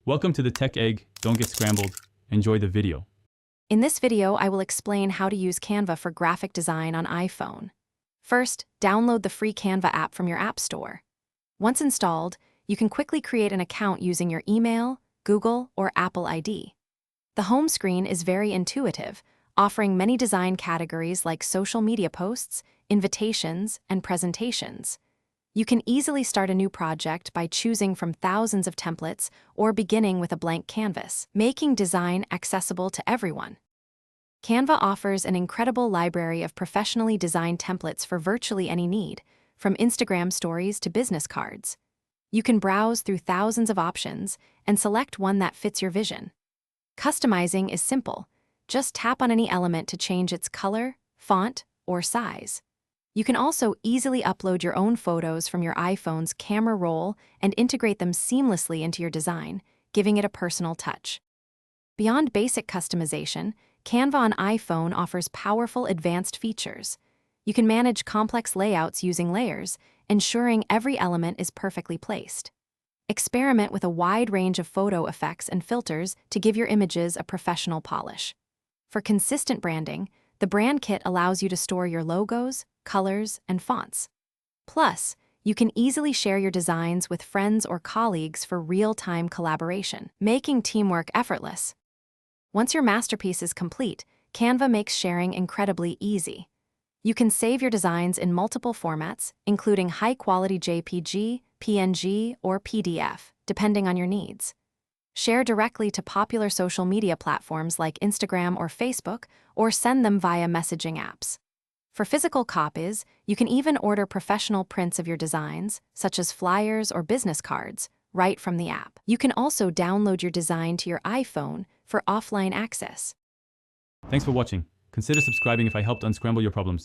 Welcome to the Tech Egg. Don't get scrambled. Enjoy the video. In this video, I will explain how to use Canva for graphic design on iPhone. First, download the free Canva app from your App Store. Once installed, you can quickly create an account using your email, Google, or Apple ID. The home screen is very intuitive, offering many design categories like social media posts, invitations, and presentations. You can easily start a new project by choosing from thousands of templates or beginning with a blank canvas, making design accessible to everyone. Canva offers an incredible library of professionally designed templates for virtually any need, from Instagram stories to business cards. You can browse through thousands of options and select one that fits your vision. Customizing is simple. Just tap on any element to change its color, font, or size. You can also easily upload your own photos from your iPhone's camera roll and integrate them seamlessly into your design, giving it a personal touch. Beyond basic customization, Canva on iPhone offers powerful advanced features. You can manage complex layouts using layers, ensuring every element is perfectly placed. Experiment with a wide range of photo effects and filters to give your images a professional polish. For consistent branding, the Brand Kit allows you to store your logos, colors, and fonts. Plus, you can easily share your designs with friends or colleagues for real-time collaboration, making teamwork effortless. Once your masterpiece is complete, Canva makes sharing incredibly easy. You can save your designs in multiple formats, including high-quality JPG, PNG, or PDF, depending on your needs. Share directly to popular social media platforms like Instagram or Facebook, or send them via messaging apps. For physical copies, you can even order professional prints of your designs, such as flyers or business cards, right from the app. You can also download your design to your iPhone for offline access. Thanks for watching. Consider subscribing if I helped unscramble your problems.